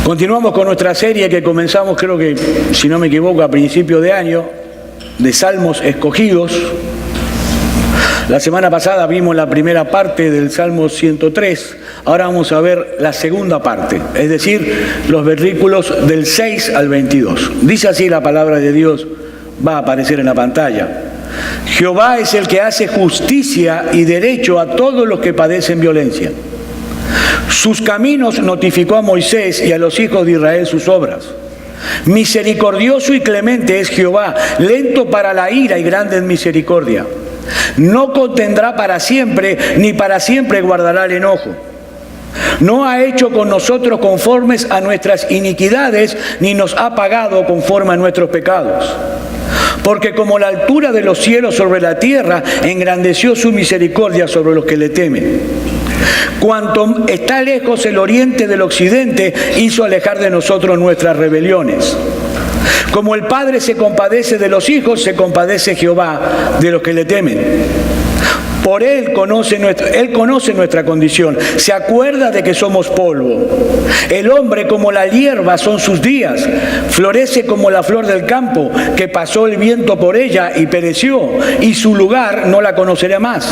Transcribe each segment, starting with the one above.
Continuamos con nuestra serie que comenzamos, creo que, si no me equivoco, a principio de año, de Salmos Escogidos. La semana pasada vimos la primera parte del Salmo 103, ahora vamos a ver la segunda parte, es decir, los versículos del 6 al 22. Dice así la palabra de Dios, va a aparecer en la pantalla. Jehová es el que hace justicia y derecho a todos los que padecen violencia. Sus caminos notificó a Moisés y a los hijos de Israel sus obras. Misericordioso y clemente es Jehová, lento para la ira y grande en misericordia. No contendrá para siempre, ni para siempre guardará el enojo. No ha hecho con nosotros conformes a nuestras iniquidades, ni nos ha pagado conforme a nuestros pecados. Porque como la altura de los cielos sobre la tierra, engrandeció su misericordia sobre los que le temen. Cuanto está lejos el oriente del occidente, hizo alejar de nosotros nuestras rebeliones. Como el Padre se compadece de los hijos, se compadece Jehová de los que le temen. Por Él conoce nuestra condición, se acuerda de que somos polvo. El hombre como la hierba son sus días, florece como la flor del campo, que pasó el viento por ella y pereció, y su lugar no la conocerá más.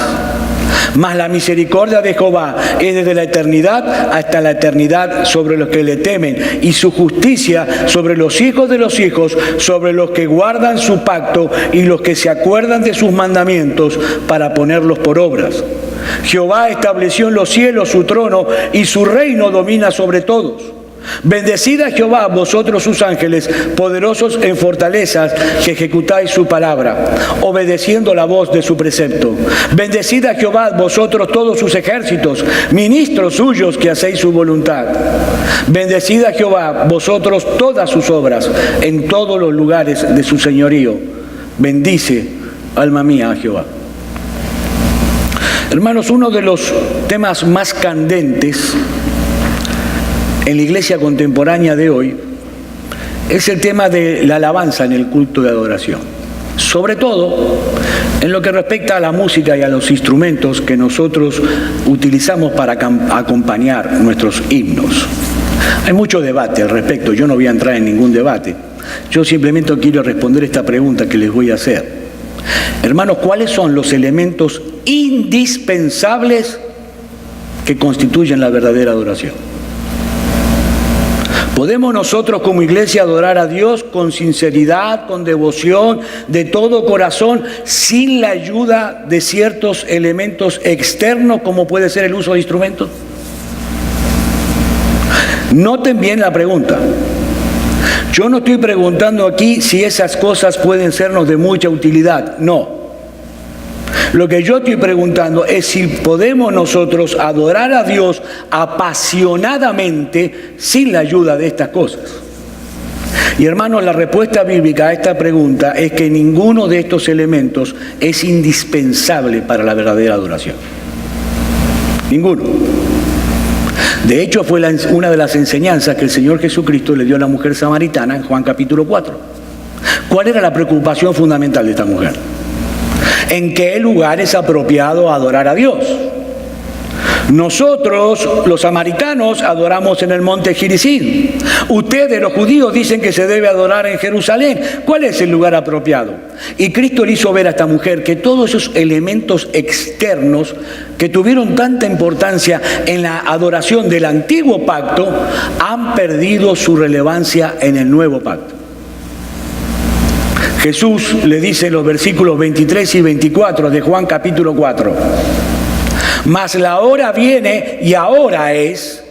Mas la misericordia de Jehová es desde la eternidad hasta la eternidad sobre los que le temen, y su justicia sobre los hijos de los hijos, sobre los que guardan su pacto y los que se acuerdan de sus mandamientos para ponerlos por obras. Jehová estableció en los cielos su trono y su reino domina sobre todos. Bendecid a Jehová, vosotros sus ángeles, poderosos en fortalezas, que ejecutáis su palabra, obedeciendo la voz de su precepto. Bendecid a Jehová, vosotros todos sus ejércitos, ministros suyos que hacéis su voluntad. Bendecid a Jehová, vosotros todas sus obras, en todos los lugares de su señorío. Bendice, alma mía, a Jehová. Hermanos, uno de los temas más candentes en la iglesia contemporánea de hoy es el tema de la alabanza en el culto de adoración, sobre todo en lo que respecta a la música y a los instrumentos que nosotros utilizamos para acompañar nuestros himnos. Hay mucho debate al respecto, yo no voy a entrar en ningún debate, yo simplemente quiero responder esta pregunta que les voy a hacer. Hermanos, ¿cuáles son los elementos indispensables que constituyen la verdadera adoración? ¿Podemos nosotros como iglesia adorar a Dios con sinceridad, con devoción, de todo corazón, sin la ayuda de ciertos elementos externos como puede ser el uso de instrumentos? Noten bien la pregunta. Yo no estoy preguntando aquí si esas cosas pueden sernos de mucha utilidad, no. Lo que yo estoy preguntando es si podemos nosotros adorar a Dios apasionadamente sin la ayuda de estas cosas. Y hermanos, la respuesta bíblica a esta pregunta es que ninguno de estos elementos es indispensable para la verdadera adoración. Ninguno. De hecho, fue una de las enseñanzas que el Señor Jesucristo le dio a la mujer samaritana en Juan capítulo 4. ¿Cuál era la preocupación fundamental de esta mujer? ¿En qué lugar es apropiado adorar a Dios? Nosotros, los samaritanos, adoramos en el monte Gerizim. Ustedes, los judíos, dicen que se debe adorar en Jerusalén. ¿Cuál es el lugar apropiado? Y Cristo le hizo ver a esta mujer que todos esos elementos externos que tuvieron tanta importancia en la adoración del antiguo pacto han perdido su relevancia en el nuevo pacto. Jesús le dice en los versículos 23 y 24 de Juan capítulo 4, mas la hora viene y ahora es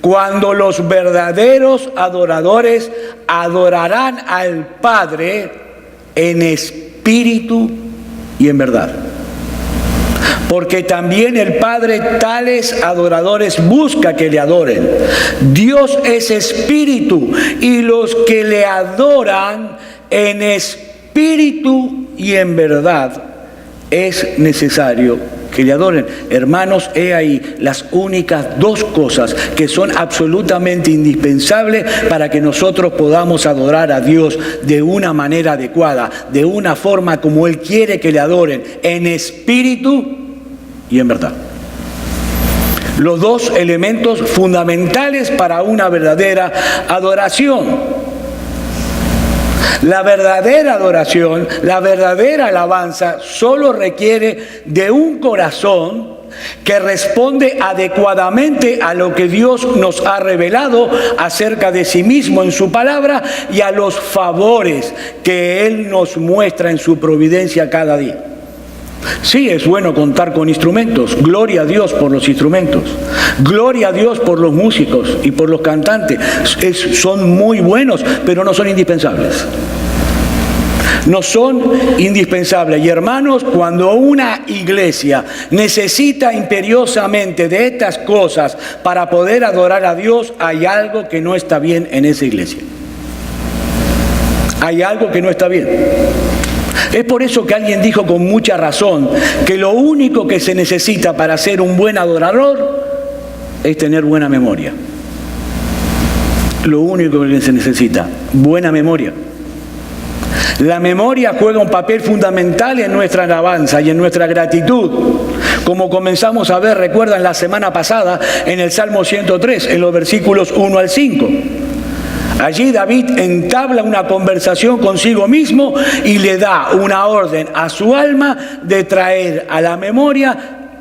cuando los verdaderos adoradores adorarán al Padre en espíritu y en verdad. Porque también el Padre tales adoradores busca que le adoren. Dios es espíritu y los que le adoran en espíritu y en verdad es necesario que le adoren. Hermanos, he ahí las únicas dos cosas que son absolutamente indispensables para que nosotros podamos adorar a Dios de una manera adecuada, de una forma como Él quiere que le adoren, en espíritu y en verdad. los dos elementos fundamentales para una verdadera adoración. La verdadera adoración, la verdadera alabanza, solo requiere de un corazón que responde adecuadamente a lo que Dios nos ha revelado acerca de sí mismo en su palabra y a los favores que Él nos muestra en su providencia cada día. Sí, es bueno contar con instrumentos. Gloria a Dios por los instrumentos. Gloria a Dios por los músicos y por los cantantes. Son muy buenos, pero no son indispensables. No son indispensables. Y hermanos, cuando una iglesia necesita imperiosamente de estas cosas para poder adorar a Dios, hay algo que no está bien en esa iglesia. Hay algo que no está bien. Es por eso que alguien dijo con mucha razón que lo único que se necesita para ser un buen adorador es tener buena memoria. Lo único que se necesita, buena memoria. La memoria juega un papel fundamental en nuestra alabanza y en nuestra gratitud. Como comenzamos a ver, recuerdan la semana pasada en el Salmo 103, en los versículos 1 al 5. Allí David entabla una conversación consigo mismo y le da una orden a su alma de traer a la memoria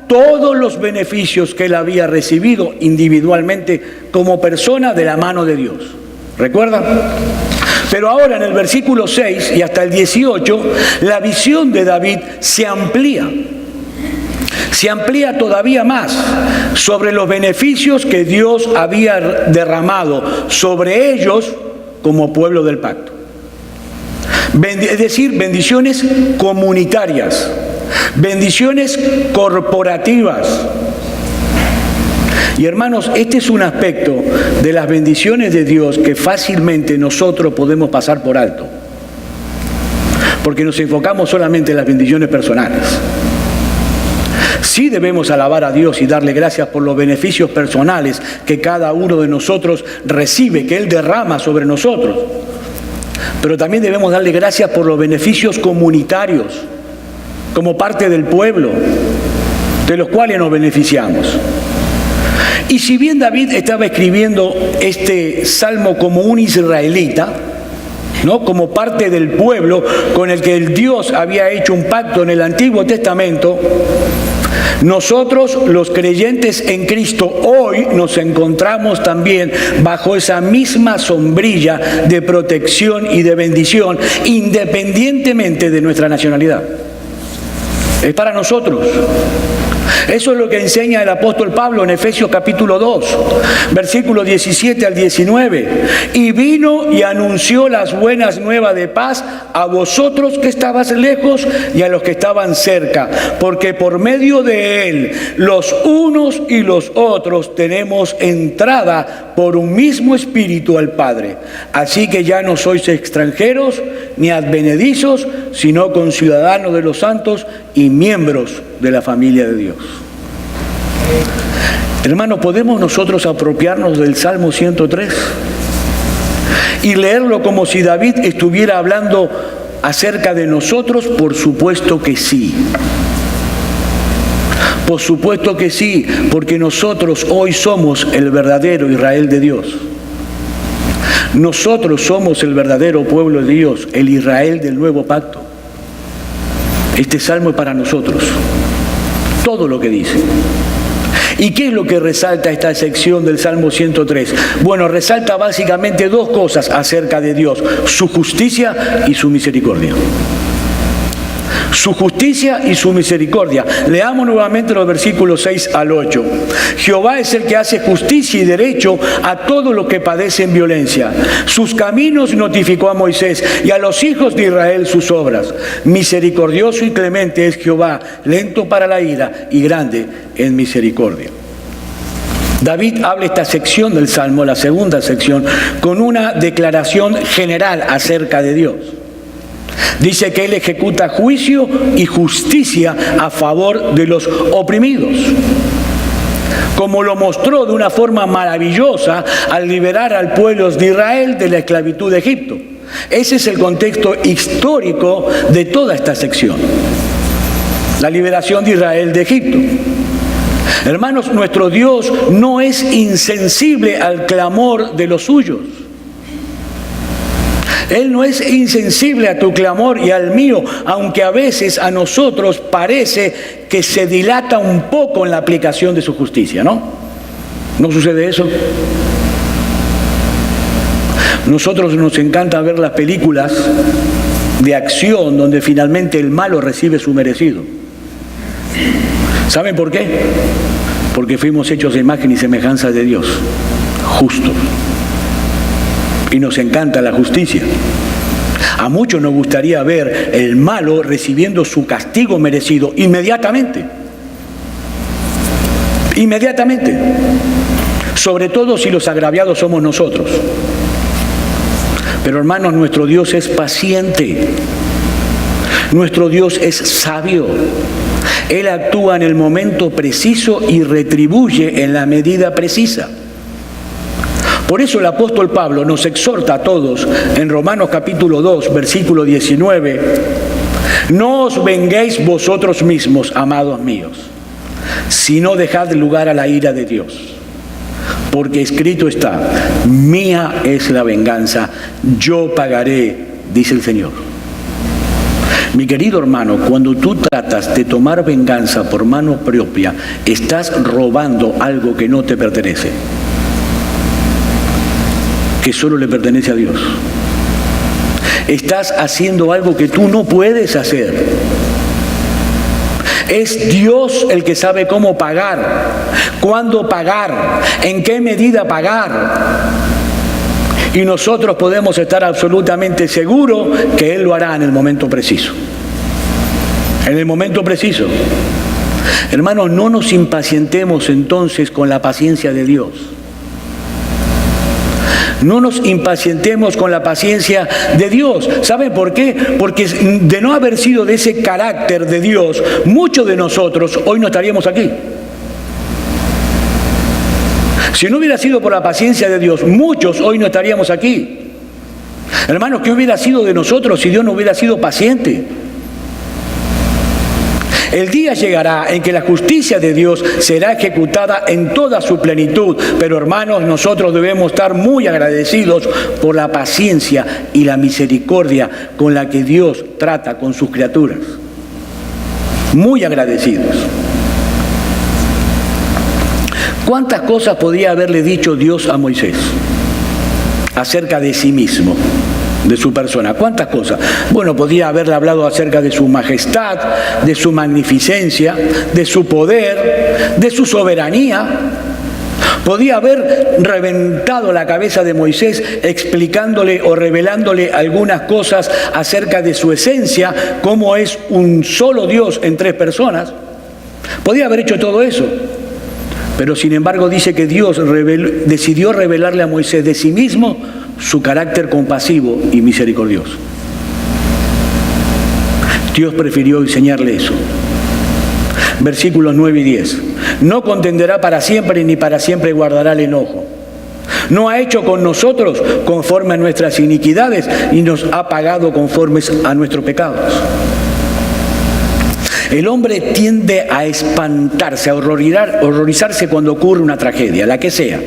todos los beneficios que él había recibido individualmente como persona de la mano de Dios. ¿Recuerdan? Pero ahora en el versículo 6 y hasta el 18, la visión de David se amplía. Se amplía todavía más sobre los beneficios que Dios había derramado sobre ellos como pueblo del pacto. Es decir, bendiciones comunitarias, bendiciones corporativas. Y hermanos, este es un aspecto de las bendiciones de Dios que fácilmente nosotros podemos pasar por alto, porque nos enfocamos solamente en las bendiciones personales. Sí debemos alabar a Dios y darle gracias por los beneficios personales que cada uno de nosotros recibe, que Él derrama sobre nosotros. Pero también debemos darle gracias por los beneficios comunitarios, como parte del pueblo, de los cuales nos beneficiamos. Y si bien David estaba escribiendo este salmo como un israelita, ¿no?, como parte del pueblo con el que el Dios había hecho un pacto en el Antiguo Testamento, nosotros, los creyentes en Cristo, hoy nos encontramos también bajo esa misma sombrilla de protección y de bendición, independientemente de nuestra nacionalidad. Es para nosotros. Eso es lo que enseña el apóstol Pablo en Efesios capítulo 2, versículos 17 al 19. Y vino y anunció las buenas nuevas de paz a vosotros que estabas lejos y a los que estaban cerca, porque por medio de él los unos y los otros tenemos entrada por un mismo espíritu al Padre. Así que ya no sois extranjeros ni advenedizos, sino conciudadanos de los santos y miembros de la familia de Dios. Hermanos, ¿podemos nosotros apropiarnos del Salmo 103 y leerlo como si David estuviera hablando acerca de nosotros? Por supuesto que sí. Por supuesto que sí, porque nosotros hoy somos el verdadero Israel de Dios. Nosotros somos el verdadero pueblo de Dios, el Israel del nuevo pacto. Este salmo es para nosotros. Todo lo que dice. ¿Y qué es lo que resalta esta sección del Salmo 103? Bueno, resalta básicamente dos cosas acerca de Dios: su justicia y su misericordia. Su justicia y su misericordia. Leamos nuevamente los versículos 6 al 8. Jehová es el que hace justicia y derecho a todos los que padecen violencia. Sus caminos notificó a Moisés y a los hijos de Israel sus obras. Misericordioso y clemente es Jehová, lento para la ira y grande en misericordia. David habla esta sección del Salmo, la segunda sección, con una declaración general acerca de Dios. Dice que Él ejecuta juicio y justicia a favor de los oprimidos, como lo mostró de una forma maravillosa al liberar al pueblo de Israel de la esclavitud de Egipto. Ese es el contexto histórico de toda esta sección: la liberación de Israel de Egipto. Hermanos, nuestro Dios no es insensible al clamor de los suyos. Él no es insensible a tu clamor y al mío, aunque a veces a nosotros parece que se dilata un poco en la aplicación de su justicia, ¿no? ¿No sucede eso? Nosotros nos encanta ver las películas de acción donde finalmente el malo recibe su merecido. ¿Saben por qué? Porque fuimos hechos a imagen y semejanza de Dios, justos. Y nos encanta la justicia. A muchos nos gustaría ver el malo recibiendo su castigo merecido inmediatamente. Inmediatamente. Sobre todo si los agraviados somos nosotros. Pero hermanos, nuestro Dios es paciente. Nuestro Dios es sabio. Él actúa en el momento preciso y retribuye en la medida precisa. Por eso el apóstol Pablo nos exhorta a todos en Romanos capítulo 2, versículo 19: no os venguéis vosotros mismos, amados míos, sino dejad lugar a la ira de Dios. Porque escrito está: mía es la venganza, yo pagaré, dice el Señor. Mi querido hermano, cuando tú tratas de tomar venganza por mano propia, estás robando algo que no te pertenece, que solo le pertenece a Dios. Estás haciendo algo que tú no puedes hacer. Es Dios el que sabe cómo pagar, cuándo pagar, en qué medida pagar. Y nosotros podemos estar absolutamente seguros que Él lo hará en el momento preciso. En el momento preciso. Hermanos, no nos impacientemos entonces con la paciencia de Dios. No nos impacientemos con la paciencia de Dios. ¿Saben por qué? Porque de no haber sido de ese carácter de Dios, muchos de nosotros hoy no estaríamos aquí. Si no hubiera sido por la paciencia de Dios, muchos hoy no estaríamos aquí. Hermanos, ¿qué hubiera sido de nosotros si Dios no hubiera sido paciente? El día llegará en que la justicia de Dios será ejecutada en toda su plenitud, pero hermanos, nosotros debemos estar muy agradecidos por la paciencia y la misericordia con la que Dios trata con sus criaturas. Muy agradecidos. ¿Cuántas cosas podría haberle dicho Dios a Moisés acerca de sí mismo, de su persona? ¿Cuántas cosas? Bueno, podría haberle hablado acerca de su majestad, de su magnificencia, de su poder, de su soberanía. Podía haber reventado la cabeza de Moisés explicándole o revelándole algunas cosas acerca de su esencia, cómo es un solo Dios en tres personas. Podía haber hecho todo eso. Pero sin embargo dice que Dios decidió revelarle a Moisés de sí mismo su carácter compasivo y misericordioso. Dios prefirió enseñarle eso. Versículos 9 y 10. No contenderá para siempre, ni para siempre guardará el enojo. No ha hecho con nosotros conforme a nuestras iniquidades, y nos ha pagado conformes a nuestros pecados. El hombre tiende a espantarse, a horrorizarse cuando ocurre una tragedia, la que sea.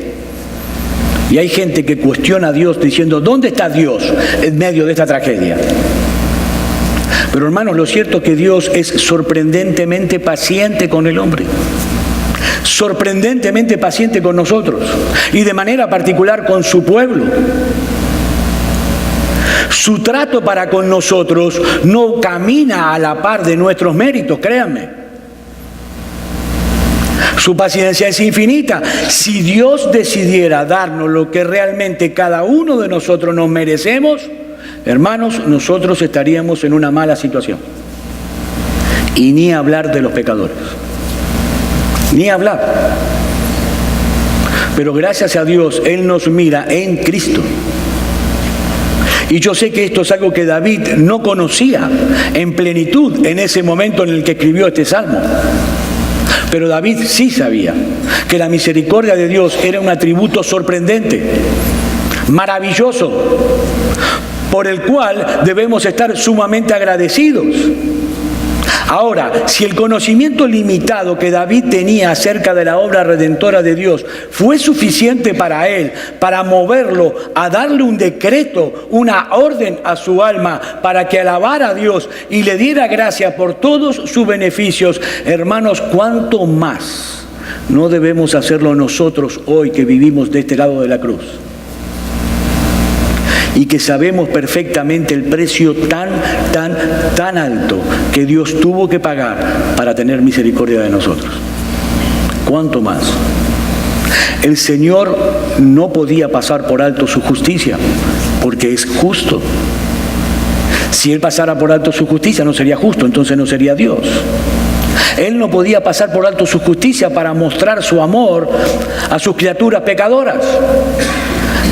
Y hay gente que cuestiona a Dios diciendo: ¿dónde está Dios en medio de esta tragedia? Pero hermanos, lo cierto es que Dios es sorprendentemente paciente con el hombre. Sorprendentemente paciente con nosotros. Y de manera particular con su pueblo. Su trato para con nosotros no camina a la par de nuestros méritos, créanme. Su paciencia es infinita. Si Dios decidiera darnos lo que realmente cada uno de nosotros nos merecemos, hermanos, nosotros estaríamos en una mala situación. Y ni hablar de los pecadores. Ni hablar. Pero gracias a Dios, Él nos mira en Cristo. Y yo sé que esto es algo que David no conocía en plenitud en ese momento en el que escribió este salmo. Pero David sí sabía que la misericordia de Dios era un atributo sorprendente, maravilloso, por el cual debemos estar sumamente agradecidos. Ahora, si el conocimiento limitado que David tenía acerca de la obra redentora de Dios fue suficiente para él, para moverlo a darle un decreto, una orden a su alma para que alabara a Dios y le diera gracias por todos sus beneficios, hermanos, ¿cuánto más no debemos hacerlo nosotros hoy que vivimos de este lado de la cruz? Y que sabemos perfectamente el precio tan alto que Dios tuvo que pagar para tener misericordia de nosotros. ¿Cuánto más? El Señor no podía pasar por alto su justicia, porque es justo. Si Él pasara por alto su justicia, no sería justo, entonces no sería Dios. Él no podía pasar por alto su justicia para mostrar su amor a sus criaturas pecadoras.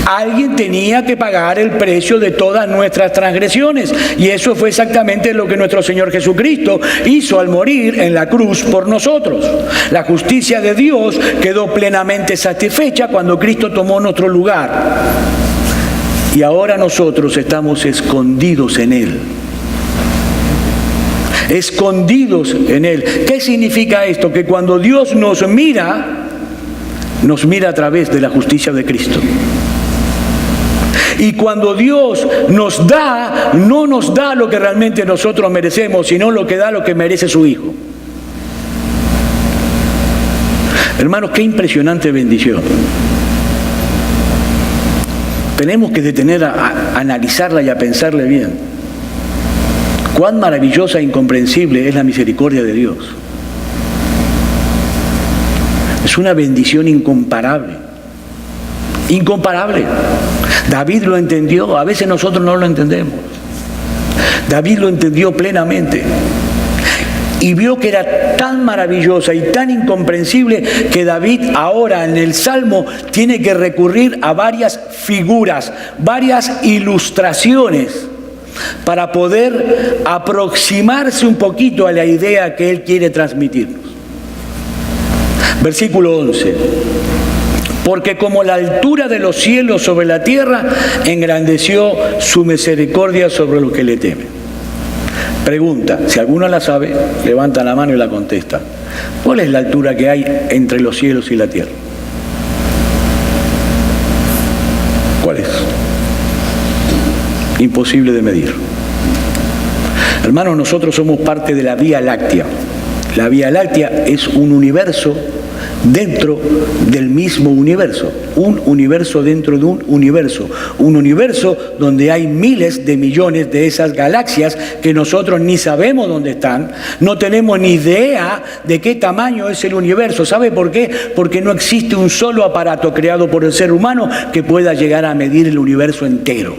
Alguien tenía que pagar el precio de todas nuestras transgresiones, y eso fue exactamente lo que nuestro Señor Jesucristo hizo al morir en la cruz por nosotros. La justicia de Dios quedó plenamente satisfecha cuando Cristo tomó nuestro lugar, y ahora nosotros estamos escondidos en Él. Escondidos en Él. ¿Qué significa esto? Que cuando Dios nos mira a través de la justicia de Cristo. Y cuando Dios nos da, no nos da lo que realmente nosotros merecemos, sino lo que da lo que merece su Hijo. Hermanos, qué impresionante bendición. Tenemos que detener a analizarla y a pensarle bien. Cuán maravillosa e incomprensible es la misericordia de Dios. Es una bendición incomparable. Incomparable. David lo entendió, a veces nosotros no lo entendemos. David lo entendió plenamente. Y vio que era tan maravillosa y tan incomprensible que David ahora en el Salmo tiene que recurrir a varias figuras, varias ilustraciones para poder aproximarse un poquito a la idea que él quiere transmitirnos. Versículo 11. Porque como la altura de los cielos sobre la tierra, engrandeció su misericordia sobre los que le temen. Pregunta, si alguno la sabe, levanta la mano y la contesta. ¿Cuál es la altura que hay entre los cielos y la tierra? ¿Cuál es? Imposible de medir. Hermanos, nosotros somos parte de la Vía Láctea. La Vía Láctea es un universo dentro del mismo universo, un universo dentro de un universo donde hay miles de millones de esas galaxias que nosotros ni sabemos dónde están, no tenemos ni idea de qué tamaño es el universo. ¿Sabe por qué? Porque no existe un solo aparato creado por el ser humano que pueda llegar a medir el universo entero.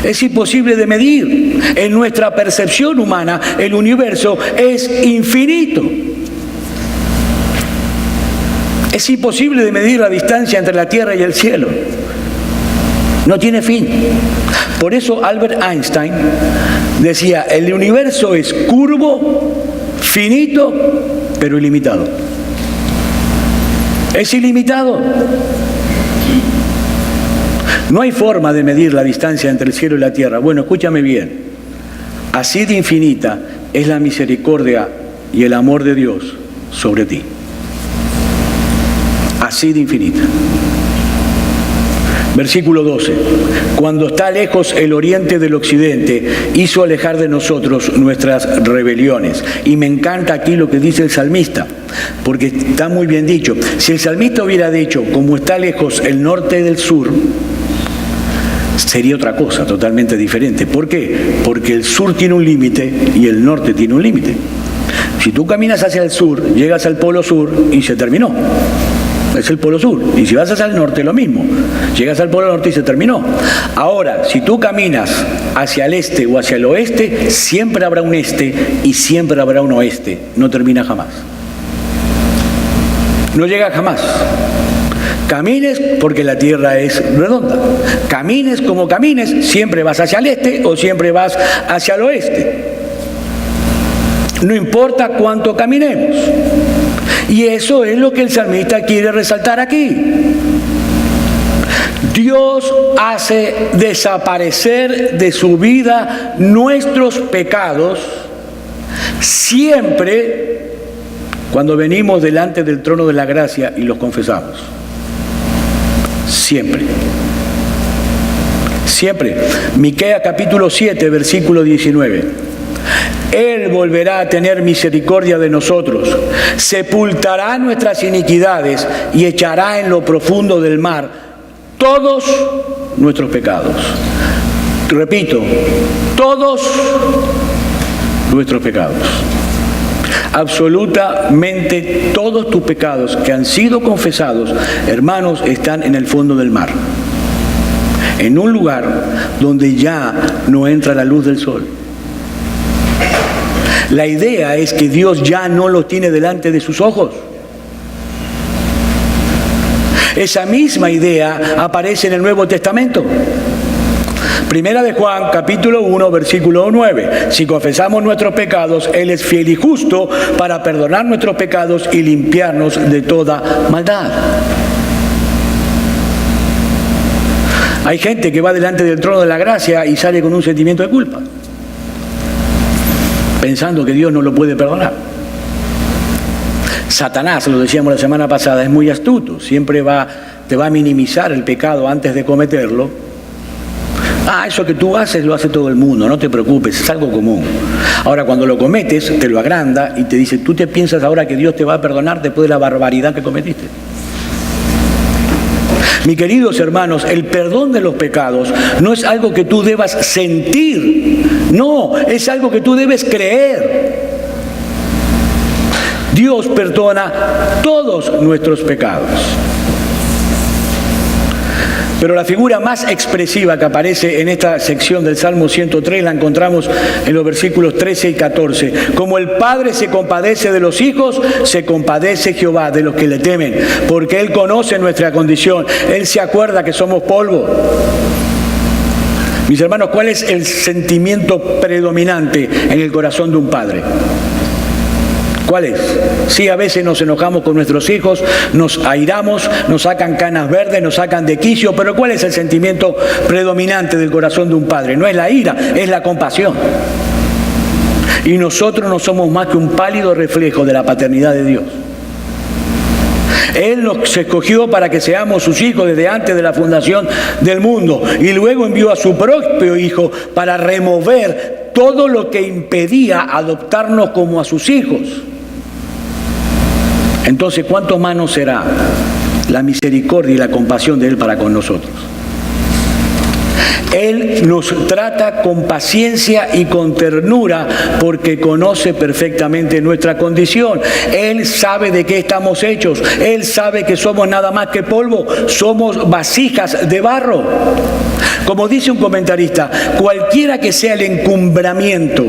Es imposible de medir. En nuestra percepción humana, el universo es infinito. Es imposible de medir la distancia entre la tierra y el cielo. No tiene fin. Por eso Albert Einstein decía, el universo es curvo, finito, pero ilimitado. Es ilimitado. No hay forma de medir la distancia entre el cielo y la tierra. Bueno, escúchame bien. Así de infinita es la misericordia y el amor de Dios sobre ti. Así de infinita. Versículo 12. Cuando está lejos el oriente del occidente, hizo alejar de nosotros nuestras rebeliones. Y me encanta aquí lo que dice el salmista, porque está muy bien dicho. Si el salmista hubiera dicho, como está lejos el norte del sur, sería otra cosa totalmente diferente. ¿Por qué? Porque el sur tiene un límite y el norte tiene un límite. Si tú caminas hacia el sur, llegas al polo sur y se terminó. Es el polo sur. Y si vas hacia el norte, lo mismo. Llegas al polo norte y se terminó. Ahora, si tú caminas hacia el este o hacia el oeste, siempre habrá un este y siempre habrá un oeste. No termina jamás. No llega jamás. Camines porque la tierra es redonda. Camines como camines, siempre vas hacia el este o siempre vas hacia el oeste. No importa cuánto caminemos. Y eso es lo que el salmista quiere resaltar aquí. Dios hace desaparecer de su vida nuestros pecados siempre cuando venimos delante del trono de la gracia y los confesamos. Siempre. Siempre. Miqueas capítulo 7, versículo 19. Él volverá a tener misericordia de nosotros, sepultará nuestras iniquidades y echará en lo profundo del mar todos nuestros pecados. Repito, todos nuestros pecados. Absolutamente todos tus pecados que han sido confesados, hermanos, están en el fondo del mar, en un lugar donde ya no entra la luz del sol. La idea es que Dios ya no los tiene delante de sus ojos. Esa misma idea aparece en el Nuevo Testamento. Primera de Juan, capítulo 1, versículo 9. Si confesamos nuestros pecados, Él es fiel y justo para perdonar nuestros pecados y limpiarnos de toda maldad. Hay gente que va delante del trono de la gracia y sale con un sentimiento de culpa, pensando que Dios no lo puede perdonar. Satanás, lo decíamos la semana pasada, es muy astuto. Siempre te va a minimizar el pecado antes de cometerlo. Eso que tú haces lo hace todo el mundo, no te preocupes, es algo común. Ahora, cuando lo cometes, te lo agranda y te dice, ¿tú te piensas ahora que Dios te va a perdonar después de la barbaridad que cometiste? Mis queridos hermanos, el perdón de los pecados no es algo que tú debas sentir, no, es algo que tú debes creer. Dios perdona todos nuestros pecados. Pero la figura más expresiva que aparece en esta sección del Salmo 103 la encontramos en los versículos 13 y 14. Como el Padre se compadece de los hijos, se compadece Jehová de los que le temen, porque Él conoce nuestra condición. Él se acuerda que somos polvo. Mis hermanos, ¿cuál es el sentimiento predominante en el corazón de un padre? ¿Cuál es? Sí, a veces nos enojamos con nuestros hijos, nos airamos, nos sacan canas verdes, nos sacan de quicio, pero ¿cuál es el sentimiento predominante del corazón de un padre? No es la ira, es la compasión. Y nosotros no somos más que un pálido reflejo de la paternidad de Dios. Él nos escogió para que seamos sus hijos desde antes de la fundación del mundo y luego envió a su propio Hijo para remover todo lo que impedía adoptarnos como a sus hijos. Entonces, ¿cuánto más nos será la misericordia y la compasión de Él para con nosotros? Él nos trata con paciencia y con ternura porque conoce perfectamente nuestra condición. Él sabe de qué estamos hechos. Él sabe que somos nada más que polvo. Somos vasijas de barro. Como dice un comentarista, cualquiera que sea el encumbramiento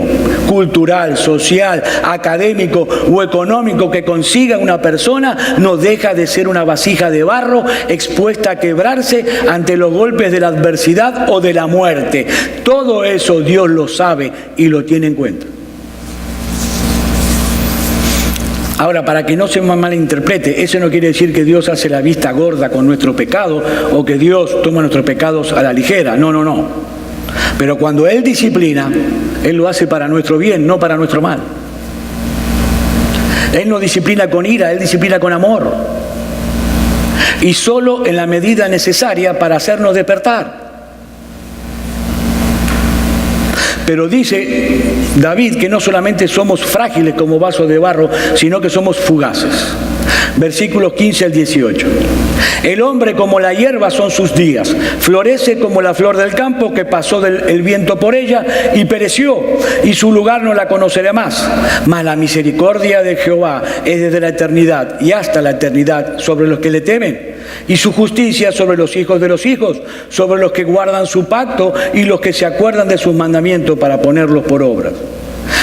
cultural, social, académico o económico que consiga una persona, no deja de ser una vasija de barro expuesta a quebrarse ante los golpes de la adversidad o de la muerte. Todo eso Dios lo sabe y lo tiene en cuenta. Ahora, para que no se malinterprete, eso no quiere decir que Dios hace la vista gorda con nuestro pecado o que Dios toma nuestros pecados a la ligera. No, no, no. Pero cuando Él disciplina, Él lo hace para nuestro bien, no para nuestro mal. Él no disciplina con ira, Él disciplina con amor. Y solo en la medida necesaria para hacernos despertar. Pero dice David que no solamente somos frágiles como vasos de barro, sino que somos fugaces. Versículos 15 al 18. El hombre como la hierba son sus días, florece como la flor del campo que pasó el viento por ella y pereció, y su lugar no la conocerá más. Mas la misericordia de Jehová es desde la eternidad y hasta la eternidad sobre los que le temen, y su justicia sobre los hijos de los hijos, sobre los que guardan su pacto y los que se acuerdan de sus mandamientos para ponerlos por obra.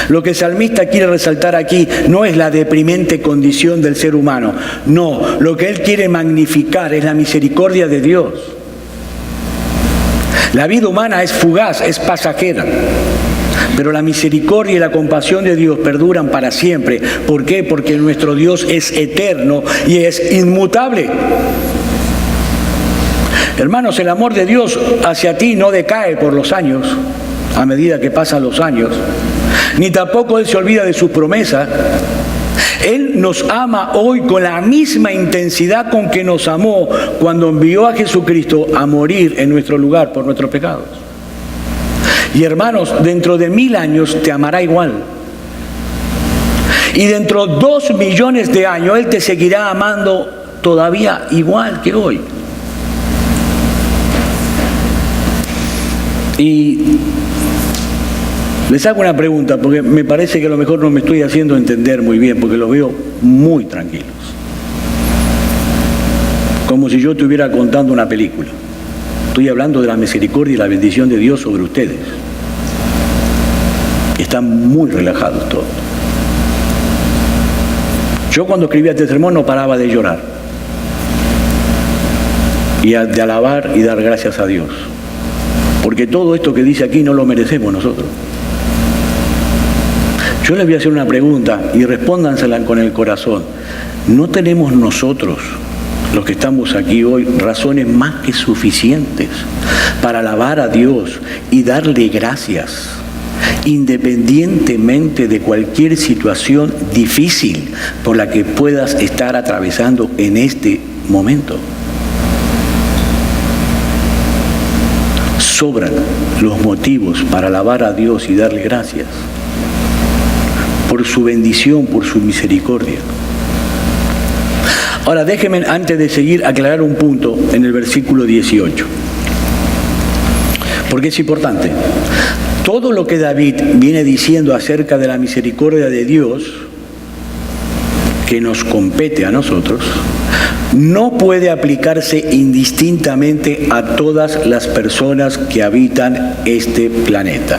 Lo que el salmista quiere resaltar aquí no es la deprimente condición del ser humano, no, lo que él quiere magnificar es la misericordia de Dios. La vida humana es fugaz, es pasajera, pero la misericordia y la compasión de Dios perduran para siempre. ¿Por qué? Porque nuestro Dios es eterno y es inmutable. Hermanos, el amor de Dios hacia ti no decae por los años, a medida que pasan los años, ni tampoco Él se olvida de sus promesas. Él nos ama hoy con la misma intensidad con que nos amó cuando envió a Jesucristo a morir en nuestro lugar por nuestros pecados. Y hermanos, dentro de 1000 años te amará igual. Y dentro de 2 millones de años Él te seguirá amando todavía igual que hoy. Y les hago una pregunta, porque me parece que a lo mejor no me estoy haciendo entender muy bien, porque los veo muy tranquilos. Como si yo estuviera contando una película. Estoy hablando de la misericordia y la bendición de Dios sobre ustedes. Están muy relajados todos. Yo cuando escribía este sermón no paraba de llorar. Y de alabar y dar gracias a Dios. Porque todo esto que dice aquí no lo merecemos nosotros. Yo les voy a hacer una pregunta y respóndansela con el corazón. ¿No tenemos nosotros, los que estamos aquí hoy, razones más que suficientes para alabar a Dios y darle gracias, independientemente de cualquier situación difícil por la que puedas estar atravesando en este momento? Sobran los motivos para alabar a Dios y darle gracias por su bendición, por su misericordia. Ahora déjenme, antes de seguir, aclarar un punto en el versículo 18, porque es importante. Todo lo que David viene diciendo acerca de la misericordia de Dios, que nos compete a nosotros, no puede aplicarse indistintamente a todas las personas que habitan este planeta.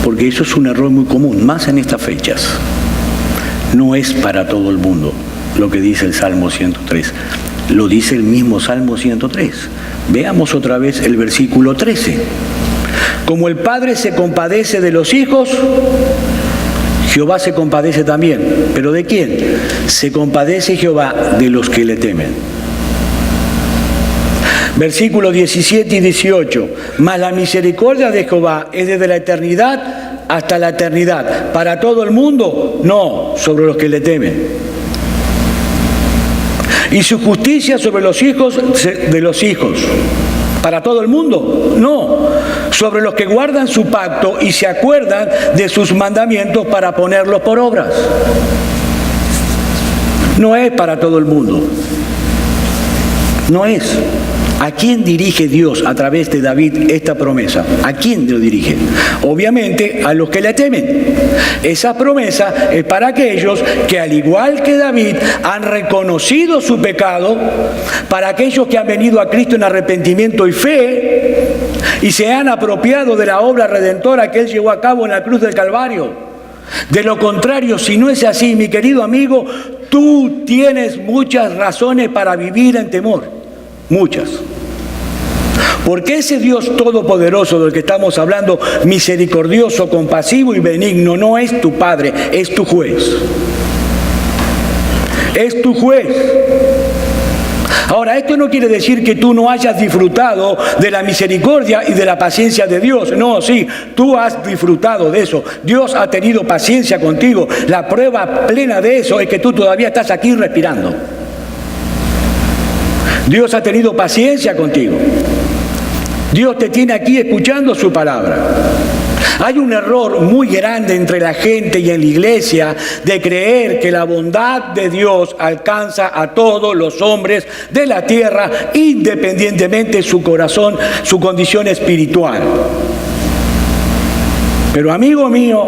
Porque eso es un error muy común, más en estas fechas. No es para todo el mundo lo que dice el Salmo 103. Lo dice el mismo Salmo 103. Veamos otra vez el versículo 13. Como el Padre se compadece de los hijos, Jehová se compadece también. ¿Pero de quién? Se compadece Jehová de los que le temen. Versículos 17 y 18. Mas la misericordia de Jehová es desde la eternidad hasta la eternidad. ¿Para todo el mundo? No, sobre los que le temen. Y su justicia sobre los hijos de los hijos. ¿Para todo el mundo? No, sobre los que guardan su pacto y se acuerdan de sus mandamientos para ponerlos por obras. No es para todo el mundo. No es. ¿A quién dirige Dios a través de David esta promesa? ¿A quién lo dirige? Obviamente a los que le temen. Esa promesa es para aquellos que, al igual que David, han reconocido su pecado, para aquellos que han venido a Cristo en arrepentimiento y fe y se han apropiado de la obra redentora que Él llevó a cabo en la cruz del Calvario. De lo contrario, si no es así, mi querido amigo, tú tienes muchas razones para vivir en temor. Muchas. Porque ese Dios todopoderoso del que estamos hablando, misericordioso, compasivo y benigno, no es tu Padre, es tu juez. Es tu juez. Ahora, esto no quiere decir que tú no hayas disfrutado de la misericordia y de la paciencia de Dios. No, sí, tú has disfrutado de eso. Dios ha tenido paciencia contigo. La prueba plena de eso es que tú todavía estás aquí respirando. Dios ha tenido paciencia contigo. Dios te tiene aquí escuchando su palabra. Hay un error muy grande entre la gente y en la iglesia de creer que la bondad de Dios alcanza a todos los hombres de la tierra, independientemente de su corazón, su condición espiritual. Pero amigo mío,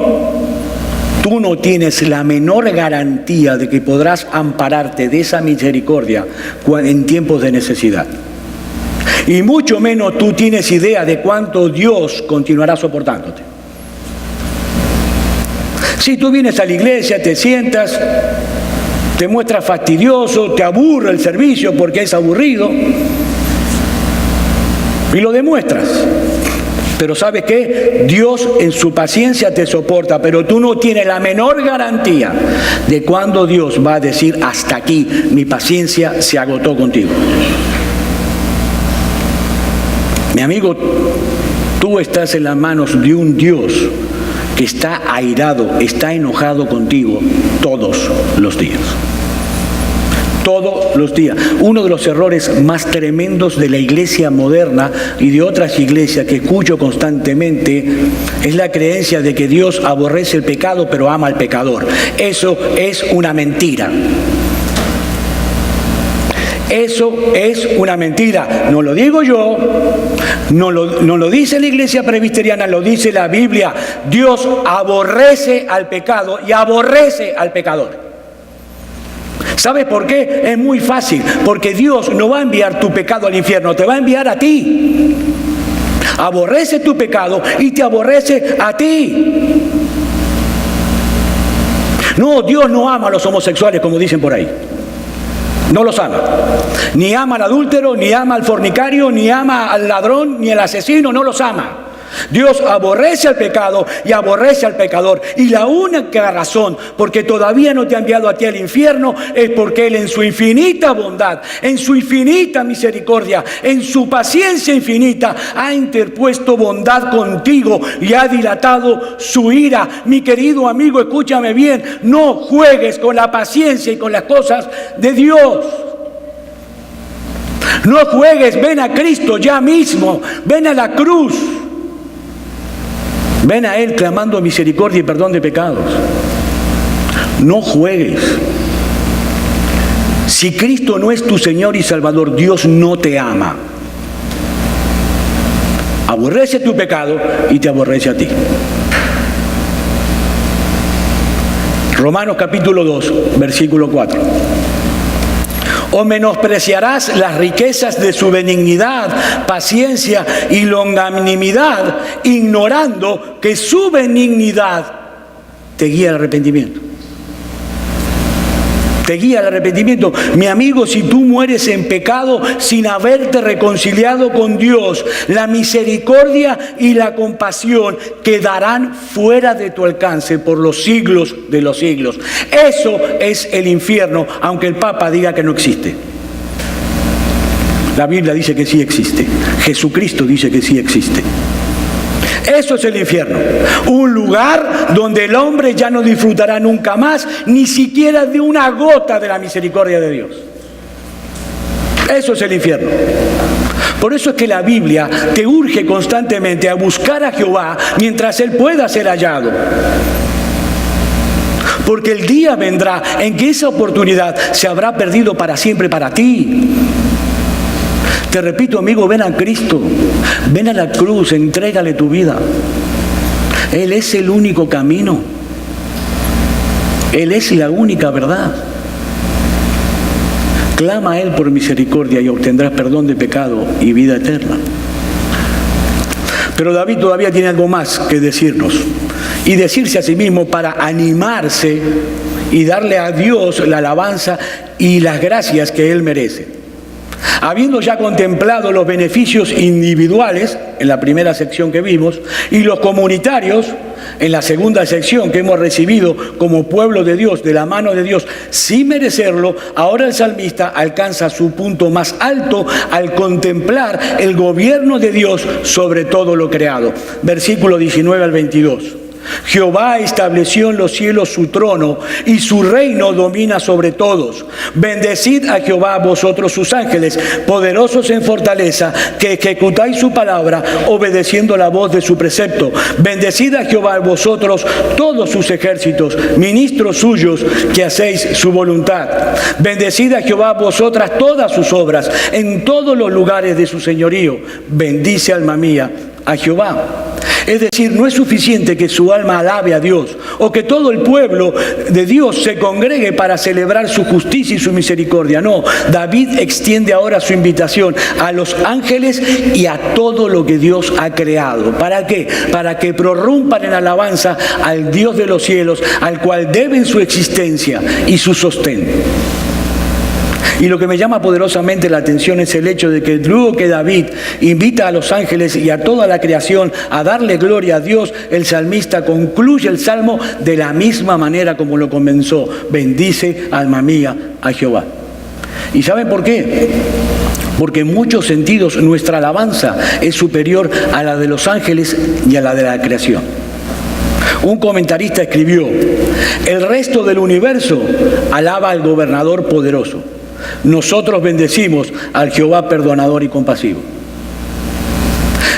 tú no tienes la menor garantía de que podrás ampararte de esa misericordia en tiempos de necesidad. Y mucho menos tú tienes idea de cuánto Dios continuará soportándote. Si tú vienes a la iglesia, te sientas, te muestras fastidioso, te aburre el servicio porque es aburrido, y lo demuestras. Pero ¿sabes qué? Dios en su paciencia te soporta, pero tú no tienes la menor garantía de cuándo Dios va a decir: hasta aquí, mi paciencia se agotó contigo. Mi amigo, tú estás en las manos de un Dios que está airado, está enojado contigo todos los días. Todos los días. Uno de los errores más tremendos de la iglesia moderna y de otras iglesias que escucho constantemente es la creencia de que Dios aborrece el pecado pero ama al pecador. Eso es una mentira. Eso es una mentira. No lo digo yo, no lo dice la iglesia presbiteriana, lo dice la Biblia. Dios aborrece al pecado y aborrece al pecador. ¿Sabes por qué? Es muy fácil, porque Dios no va a enviar tu pecado al infierno, te va a enviar a ti. Aborrece tu pecado y te aborrece a ti. No, Dios no ama a los homosexuales como dicen por ahí. No los ama. Ni ama al adúltero, ni ama al fornicario, ni ama al ladrón, ni al asesino, no los ama. Dios aborrece al pecado y aborrece al pecador. Y la única razón porque todavía no te ha enviado a ti al infierno es porque Él en su infinita bondad, en su infinita misericordia, en su paciencia infinita, ha interpuesto bondad contigo y ha dilatado su ira. Mi querido amigo, escúchame bien, no juegues con la paciencia y con las cosas de Dios. No juegues, ven a Cristo ya mismo, ven a la cruz. Ven a Él clamando misericordia y perdón de pecados. No juegues. Si Cristo no es tu Señor y Salvador, Dios no te ama. Aborrece tu pecado y te aborrece a ti. Romanos capítulo 2, versículo 4. ¿O menospreciarás las riquezas de su benignidad, paciencia y longanimidad, ignorando que su benignidad te guía al arrepentimiento? Te guía al arrepentimiento. Mi amigo, si tú mueres en pecado sin haberte reconciliado con Dios, la misericordia y la compasión quedarán fuera de tu alcance por los siglos de los siglos. Eso es el infierno, aunque el Papa diga que no existe. La Biblia dice que sí existe. Jesucristo dice que sí existe. Eso es el infierno, un lugar donde el hombre ya no disfrutará nunca más, ni siquiera de una gota de la misericordia de Dios. Eso es el infierno. Por eso es que la Biblia te urge constantemente a buscar a Jehová mientras Él pueda ser hallado. Porque el día vendrá en que esa oportunidad se habrá perdido para siempre para ti. Te repito, amigo, ven a Cristo, ven a la cruz, entrégale tu vida. Él es el único camino. Él es la única verdad. Clama a Él por misericordia y obtendrás perdón de pecado y vida eterna. Pero David todavía tiene algo más que decirnos y decirse a sí mismo para animarse y darle a Dios la alabanza y las gracias que Él merece. Habiendo ya contemplado los beneficios individuales, en la primera sección que vimos, y los comunitarios, en la segunda sección que hemos recibido como pueblo de Dios, de la mano de Dios, sin merecerlo, ahora el salmista alcanza su punto más alto al contemplar el gobierno de Dios sobre todo lo creado. Versículo 19 al 22. Jehová estableció en los cielos su trono y su reino domina sobre todos. Bendecid a Jehová vosotros sus ángeles, poderosos en fortaleza, que ejecutáis su palabra, obedeciendo la voz de su precepto. Bendecid a Jehová vosotros todos sus ejércitos, ministros suyos, que hacéis su voluntad. Bendecid a Jehová vosotras todas sus obras, en todos los lugares de su señorío. Bendice, alma mía, a Jehová. Es decir, no es suficiente que su alma alabe a Dios o que todo el pueblo de Dios se congregue para celebrar su justicia y su misericordia. No, David extiende ahora su invitación a los ángeles y a todo lo que Dios ha creado. ¿Para qué? Para que prorrumpan en alabanza al Dios de los cielos, al cual deben su existencia y su sostén. Y lo que me llama poderosamente la atención es el hecho de que luego que David invita a los ángeles y a toda la creación a darle gloria a Dios, el salmista concluye el salmo de la misma manera como lo comenzó. Bendice, alma mía, a Jehová. ¿Y saben por qué? porque en muchos sentidos nuestra alabanza es superior a la de los ángeles y a la de la creación. Un comentarista escribió: el resto del universo alaba al gobernador poderoso. Nosotros bendecimos al Jehová perdonador y compasivo.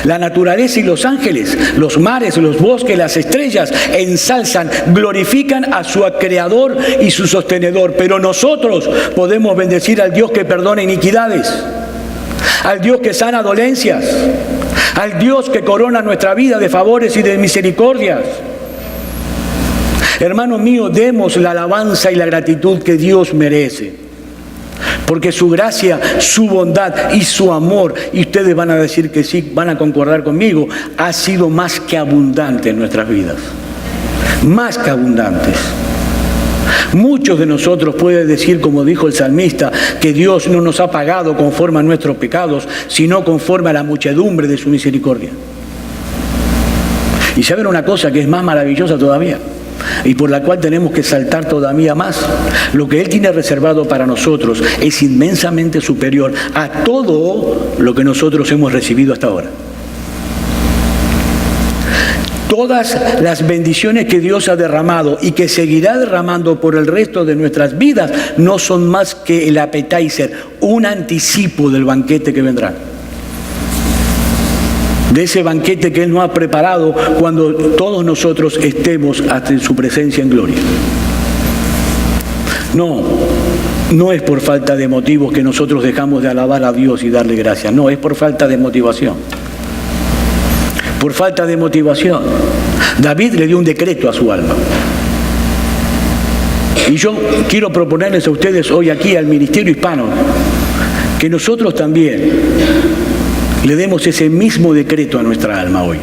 La naturaleza y los ángeles, los mares, los bosques, las estrellas ensalzan, glorifican a su creador y su sostenedor. Pero nosotros podemos bendecir al Dios que perdona iniquidades, al Dios que sana dolencias, al Dios que corona nuestra vida de favores y de misericordias. Hermanos míos, demos la alabanza y la gratitud que Dios merece, porque su gracia, su bondad y su amor, y ustedes van a decir que sí, van a concordar conmigo, ha sido más que abundante en nuestras vidas, más que abundantes. Muchos de nosotros pueden decir, como dijo el salmista, que Dios no nos ha pagado conforme a nuestros pecados, sino conforme a la muchedumbre de su misericordia. Y saben una cosa que es más maravillosa todavía, y por la cual tenemos que saltar todavía más: lo que Él tiene reservado para nosotros es inmensamente superior a todo lo que nosotros hemos recibido hasta ahora. Todas las bendiciones que Dios ha derramado y que seguirá derramando por el resto de nuestras vidas no son más que el appetizer, un anticipo del banquete que vendrá. De ese banquete que Él nos ha preparado cuando todos nosotros estemos en su presencia en gloria. No es por falta de motivos que nosotros dejamos de alabar a Dios y darle gracias. No, es por falta de motivación. Por falta de motivación. David le dio un decreto a su alma. Y yo quiero proponerles a ustedes hoy aquí, al Ministerio Hispano, que nosotros también le demos ese mismo decreto a nuestra alma hoy.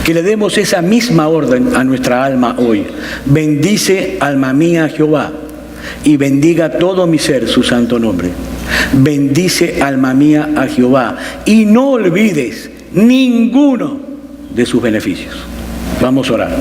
Que le demos esa misma orden a nuestra alma hoy. Bendice, alma mía, Jehová, y bendiga todo mi ser su santo nombre. Bendice, alma mía, a Jehová, y no olvides ninguno de sus beneficios. Vamos a orar.